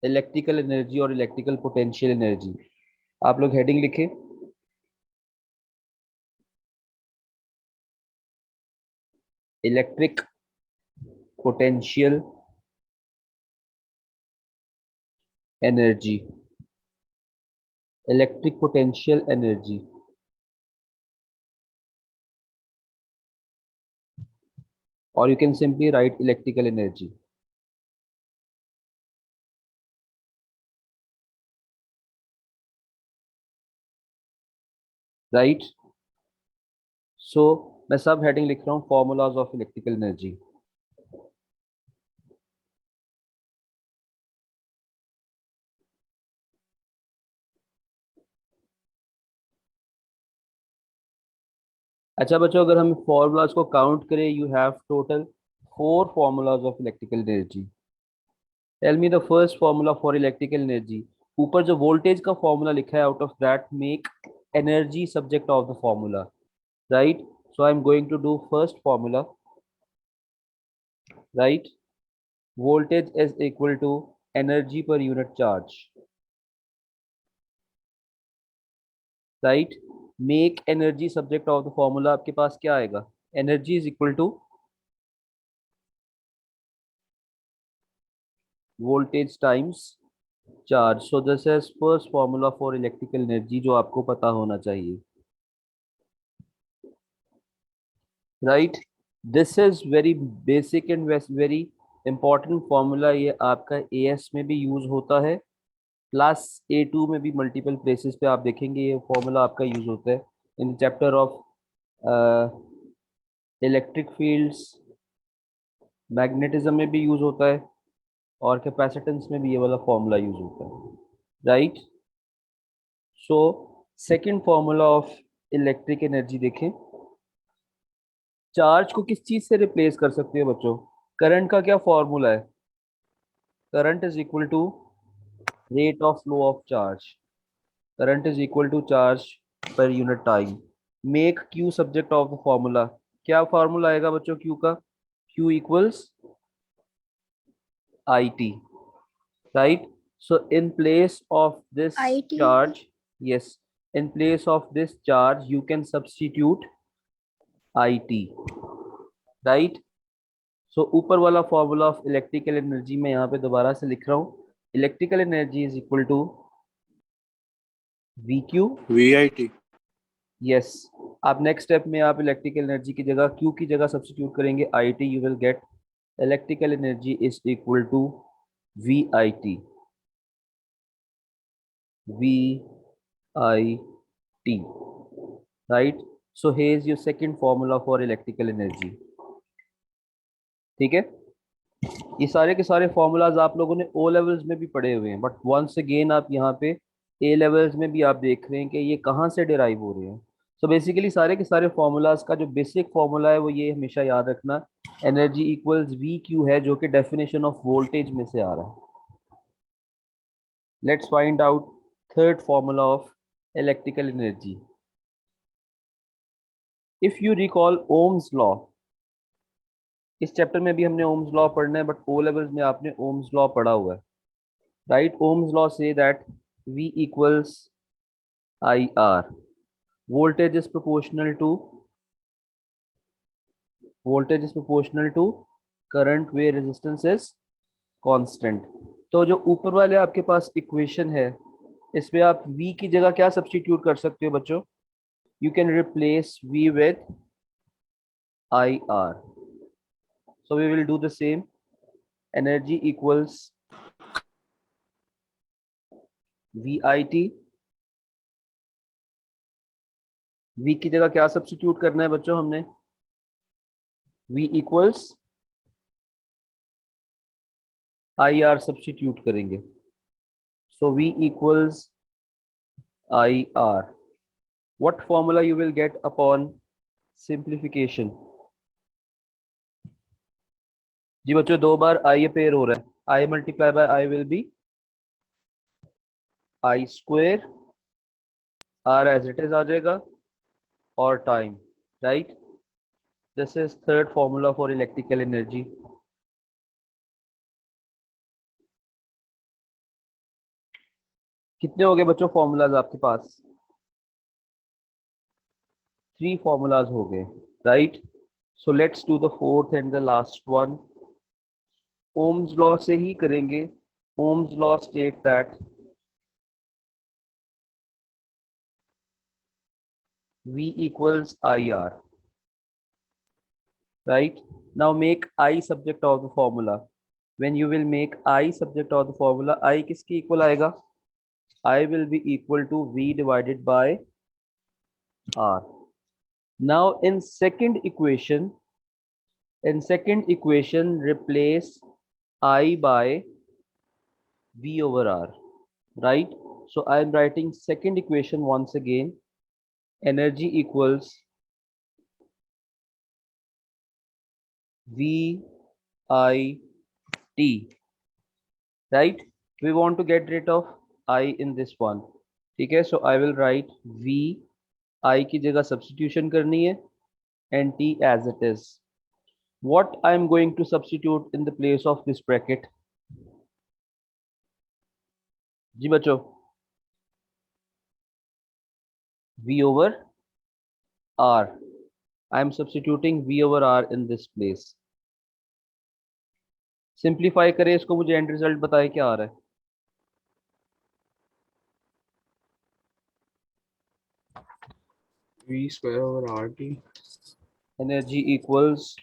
Electrical energy और electrical potential energy. आप लोग हेडिंग लिखें, electric potential energy, electric potential energy. और you can simply write electrical energy. Right. So मैं सब हेडिंग लिख रहा हूँ, फॉर्मूलाज ऑफ इलेक्ट्रिकल एनर्जी। अच्छा बच्चों, अगर हम फॉर्मूलाज को काउंट करें, you have total 4 formulas of electrical energy. Tell me the first formula for electrical energy. ऊपर जो वोल्टेज का फॉर्मूला लिखा है, out of that make energy subject of the formula. Right. So I am going to do first formula. Right. Voltage is equal to energy per unit charge. Right. Make energy subject of the formula, आपके पास क्या आएगा? Energy is equal to voltage times charge. So this is first formula for electrical energy, जो आपको पता होना चाहिए। Right. This is very basic and very important formula. ये आपका एएस में भी यूज होता है, प्लस A2 में भी मल्टीपल प्लेसेस पे आप देखेंगे ये फॉर्मूला आपका यूज होता है। In chapter of electric fields, magnetism में भी यूज होता है, और कैपेसिटेंस में भी ये वाला फॉर्मूला यूज होता है। Right. So second formula of electric energy देखें। चार्ज को किस चीज से रिप्लेस कर सकते हो बच्चों? करंट का क्या फॉर्मूला है? Current is equal to rate of flow of charge. Current is equal to charge per unit time. Make Q subject of the formula. क्या फॉर्मूला आएगा बच्चों क्यू का? Q equals I T. Right. So in place of this IT. Charge, yes, in place of this charge you can substitute I T. Right. So ऊपर वाला formula of electrical energy मैं यहाँ पे दोबारा से लिख रहा हूँ। Electrical energy is equal to V Q. VIT. Yes. आप नेक्स्ट स्टेप में आप इलेक्ट्रिकल एनर्जी की जगह क्यू की जगह सब्स्टिट्यूट करेंगे I T, you will get electrical energy is equal to V I T. V I T. Right. So here is your second formula for electrical energy। ठीक है। ये सारे के सारे फॉर्मूलाज आप लोगों ने ओ लेवल्स में भी पढ़े हुए हैं, बट वंस अगेन आप यहाँ पे ए लेवल्स में भी आप देख रहे हैं कि ये कहाँ से डिराइव हो रहे हैं। सो बेसिकली सारे के सारे फॉर्मूलाज का जो बेसिक फॉर्मूला है वो ये हमेशा याद रखना, एनर्जी इक्वल्स वी क्यू है, जो कि डेफिनेशन ऑफ वोल्टेज में से आ रहा है। Let's find out third formula of electrical energy. If you recall Ohm's law, इस चैप्टर में भी हमने ओम्स लॉ पढ़ना है, बट ओ लेवल्स में आपने ओम्स लॉ पढ़ा हुआ है। Right. Ohm's law say that V equals IR. Voltage is proportional to current where resistance is constant. तो जो ऊपर वाले आपके पास इक्वेशन है, इसमें आप V की जगह क्या सब्स्टिट्यूट कर सकते हो बच्चों? You can replace V with IR. So we will do the same. Energy equals VIT. V की जगह क्या सब्स्टिट्यूट करना है बच्चों हमने? V equals IR सब्स्टिट्यूट करेंगे। So V equals IR. What formula you will get upon simplification? जी बच्चों, दो बार आई पेयर हो रहा है, I multiply by I will be I square, R as it is आ जाएगा, और time. Right. This is third formula for electrical energy. कितने हो गए बच्चों फॉर्मूलाज आपके पास? 3 फॉर्मूलाज हो गए, right? So let's do the fourth and the last one. Ohm's law से ही करेंगे। Ohm's law state that V equals IR, right? Now make I subject of the formula. When you will make I subject of the formula, I किसके equal आएगा? I will be equal to V divided by R. Now in second equation replace I by V over R, right? So I am writing second equation once again. Energy equals V I T, right? We want to get rid of I in this one. ठीक है, so I will write V, I की जगह substitution करनी है, and T as it is. What I am going to substitute in the place of this bracket? जी बच्चों, V over R. I am substituting V over R in this place. Simplify करें इसको, मुझे and result बताए क्या आ रहा है? V square over RT. Energy equals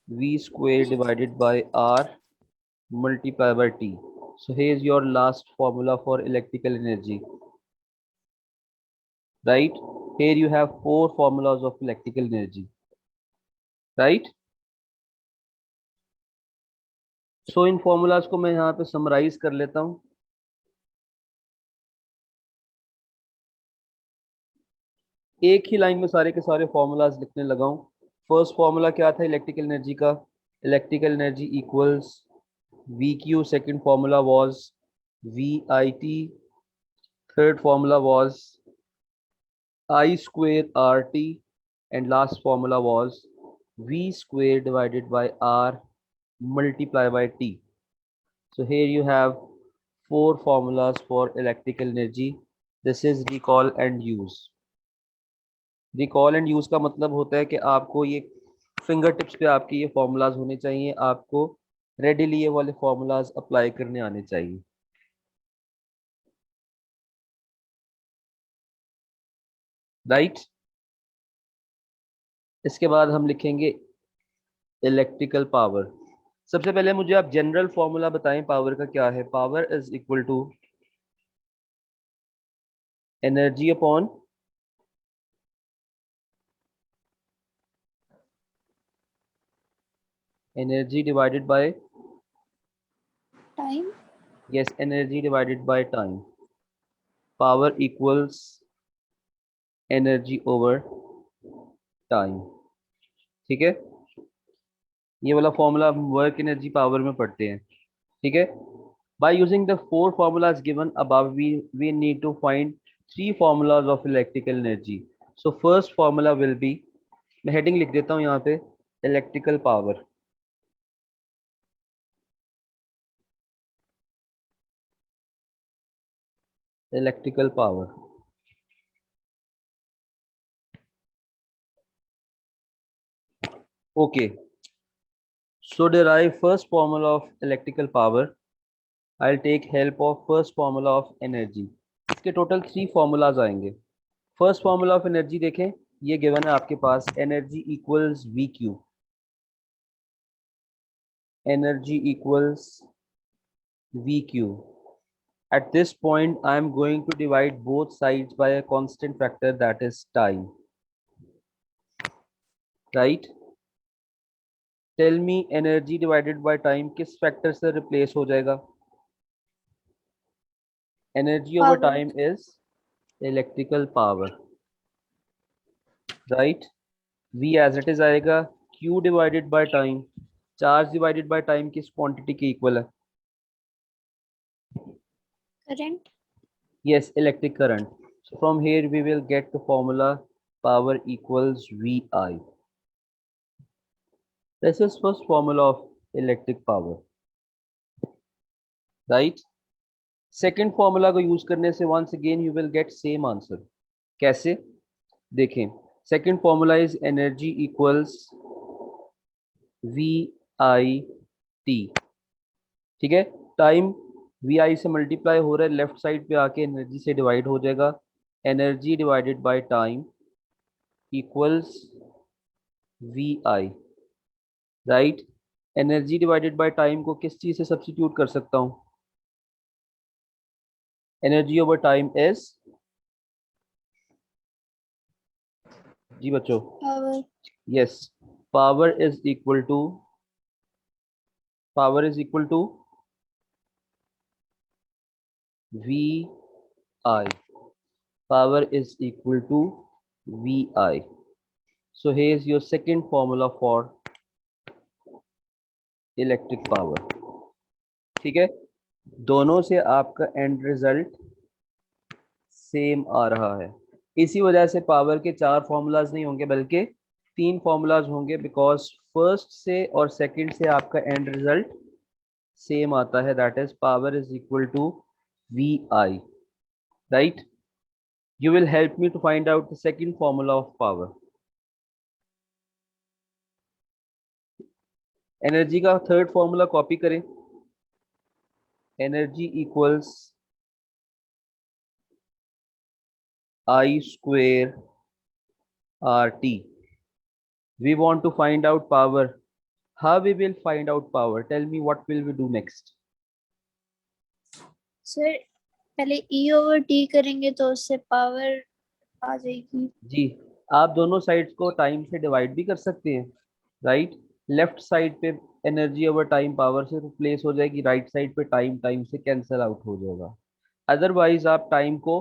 V square divided by R multiplied by T. So here is your last formula for electrical energy, right? Here you have 4 formulas of electrical energy, right? So in formulas को मैं यहाँ पे summarize कर लेता हूँ। एक ही line में सारे के सारे formulas लिखने लगा हूँ। फर्स्ट फॉर्मूला क्या था इलेक्ट्रिकल एनर्जी का? Electrical energy equals V Q, second formula was V I T, third formula was I square RT, and last formula was V square divided by R multiplied by T. So here you have 4 formulas for electrical energy. This is recall and use. Recall and use का मतलब होता है कि आपको ये finger tips पे आपके ये फॉर्मूलाज होने चाहिए, आपको रेडिली ये वाले फॉर्मूलाज अप्लाई करने आने चाहिए, राइट? इसके बाद हम लिखेंगे इलेक्ट्रिकल पावर। सबसे पहले मुझे आप जनरल फॉर्मूला बताएं पावर का क्या है? Power is equal to energy upon energy divided by, Time. Yes, energy divided by time. Power equals energy over time, ठीक है? ये वाला फॉर्मूला हम वर्क एनर्जी पावर में पढ़ते हैं, ठीक है? By using the 4 formulas given above, we need to find 3 formulas of electrical energy. So first formula will be, मैं हेडिंग लिख देता हूँ यहाँ पे, electrical power. Electrical power, okay. So derive first formula of electrical power. I'll take help of first formula of energy. इसके total 3 formulas आएंगे। First formula of energy देखें, ये गिवन है आपके पास, energy equals V Q. Energy equals V Q. At this point, I am going to divide both sides by a constant factor, that is time, right? Tell me energy divided by time किस factor से replace हो जाएगा? Energy over Power. time is electrical power, right? V as it is आएगा, Q divided by time, charge divided by time किस quantity के equal है? Current. Yes, electric current. So from here we will get the formula power equals VI. This is first formula of electric power, right? Second formula को use करने से once again you will get same answer. कैसे? देखें, second formula is energy equals V I T. ठीक है, time we आई से multiply हो रहा है, लेफ्ट साइड पे आके एनर्जी से डिवाइड हो जाएगा। Energy divided by time equals V I, right. Energy divided by time को किस चीज से सब्स्टिट्यूट कर सकता हूँ? एनर्जी ओवर टाइम इज, जी बच्चों, power. Yes, power is equal to, power is equal to V I, power is equal to vi. So here is your second formula for electric power। ठीक है, दोनों से आपका एंड रिजल्ट सेम आ रहा है। इसी वजह से पावर के चार फॉर्मूलाज नहीं होंगे बल्कि तीन फॉर्मूलाज होंगे, बिकॉज फर्स्ट से और सेकंड से आपका एंड रिजल्ट सेम आता है, that is power is equal to V I, right. You will help me to find out the second formula of power। Energy का थर्ड फॉर्मूला कॉपी करें। Energy equals I square RT। We want to find out power। How we will find out power? Tell me what will we do next? Sir पहले ई over T करेंगे तो उससे power आ जाएगी। जी, आप दोनों sides को time से डिवाइड भी कर सकते हैं, राइट। लेफ्ट साइड पे एनर्जी ओवर टाइम पावर से रिप्लेस हो जाएगी, राइट साइड पे टाइम टाइम से कैंसिल आउट हो जाएगा। अदरवाइज आप टाइम को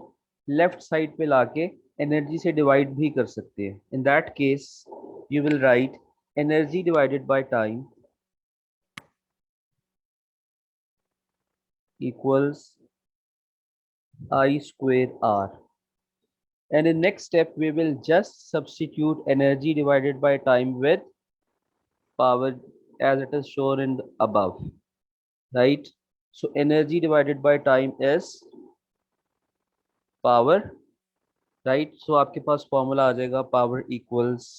लेफ्ट साइड पे लाके एनर्जी से डिवाइड भी कर सकते हैं। In that case you will write energy divided by time equals I square R, and in next step we will just substitute energy divided by time with power as it is shown in the above, right? So energy divided by time is power, right? So आपके पास formula आ जाएगा power equals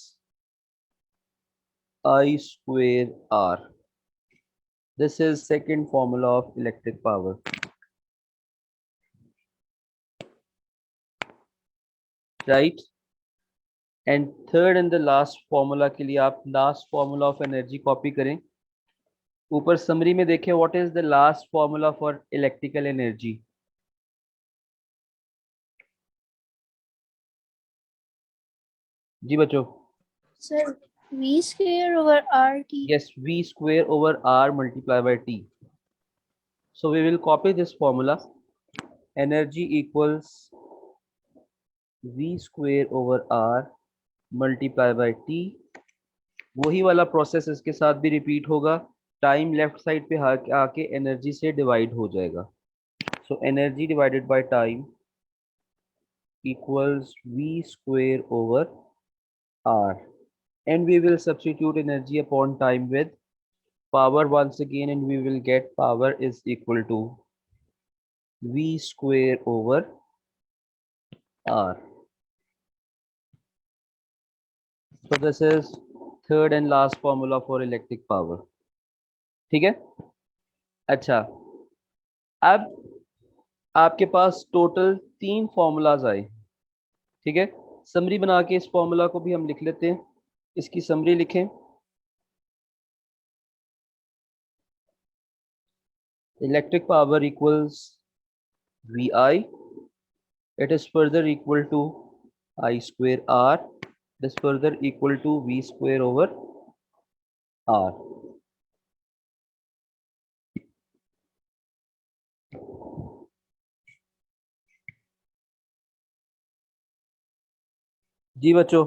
I square R। This is second formula of electric power। right? And third and the last formula के लिए आप last formula of energy copy करें। ऊपर summary में देखें, what is the last formula for electrical energy? जी बच्चों, sir V square over R T. yes, v square over r multiplied by t। So we will copy this formula। Energy equals v square over r multiplied by t। वही वाला process इसके साथ भी repeat होगा, time left side पे आके energy से divide हो जाएगा। So energy divided by time equals v square over r, and we will substitute energy upon time with power once again, and we will get power is equal to v square over r। So this is third and last formula for electric power। ठीक है, अच्छा, अब आपके पास total तीन formulas आए। ठीक है, summary बना के इस फॉर्मूला को भी हम लिख लेते हैं। इसकी समरी लिखें, electric power equals V I, it is further equal to I square R, it is further equal to V square over R। जी बच्चों,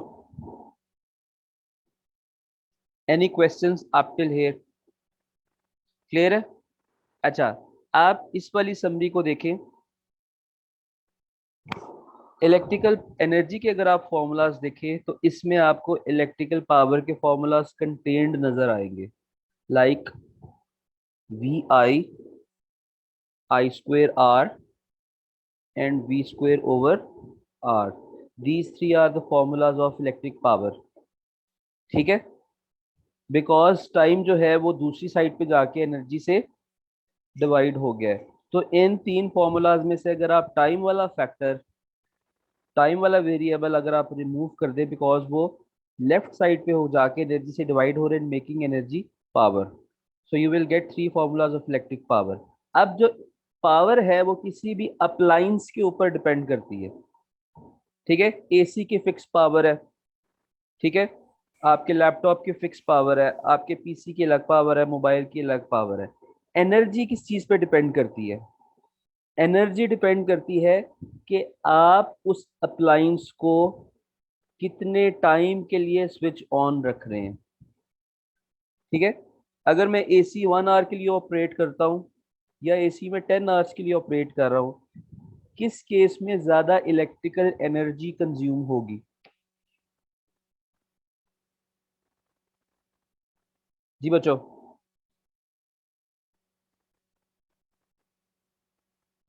any questions up till here? Clear है? अच्छा, आप इस वाली समरी को देखें। इलेक्ट्रिकल एनर्जी के अगर आप फॉर्मूलाज देखें तो इसमें आपको इलेक्ट्रिकल पावर के फॉर्मूलाज कंटेन्ड नजर आएंगे, like V I I square R and V square over R. These three are the formulas of electric power. ठीक है, बिकॉज टाइम जो है वो दूसरी साइड पे जाके एनर्जी से डिवाइड हो गया है। तो इन तीन फॉर्मूलाज में से अगर आप टाइम वाला फैक्टर, टाइम वाला वेरिएबल अगर आप रिमूव कर दें, बिकॉज वो लेफ्ट साइड पे हो जाके एनर्जी से डिवाइड हो रहे हैं, making energy power, so you will get three formulas of electric power. अब जो पावर है वो किसी भी अप्लायंस के ऊपर डिपेंड करती है। ठीक है, एसी की फिक्स पावर है, ठीक है, आपके लैपटॉप की फिक्स पावर है, आपके पीसी की अलग पावर है, मोबाइल की अलग पावर है। एनर्जी किस चीज पे डिपेंड करती है? एनर्जी डिपेंड करती है कि आप उस अप्लायंस को कितने टाइम के लिए स्विच ऑन रख रहे हैं। ठीक है, अगर मैं एसी 1 आवर के लिए ऑपरेट करता हूँ या एसी में 10 आवर्स के लिए ऑपरेट कर रहा हूँ, किस केस में ज्यादा इलेक्ट्रिकल एनर्जी कंज्यूम होगी? जी बच्चों,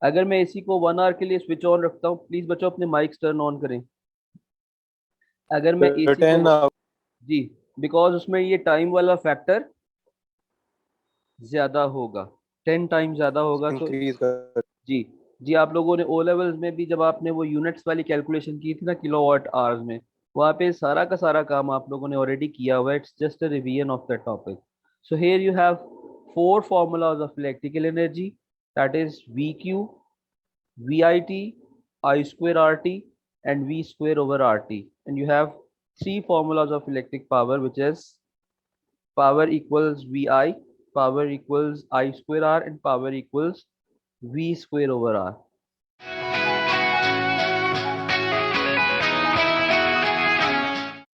अगर मैं एसी को 1 आवर के लिए स्विच ऑन रखता हूँ, प्लीज बच्चों अपने माइक्स टर्न ऑन करें। अगर मैं एसी को 10 जी, बिकॉज उसमें ये टाइम वाला फैक्टर ज्यादा होगा, 10 टाइम ज्यादा होगा। सो इंक्रीज कर। जी, जी आप लोगों ने ओ लेवल्स में भी जब आपने वो यूनिट्स वाली कैलकुलेशन की थी ना, किलोवाट आवर्स में, वहाँ पे सारा का सारा काम आप लोगों ने ऑलरेडी किया हुआ है। It's just a revision of the topic. So here you have four formulas of electrical energy, that is VQ, VIT, I square RT, and V square over RT. And you have three formulas of electric power, which is power equals VI, power equals I square R, and power equals V square over R.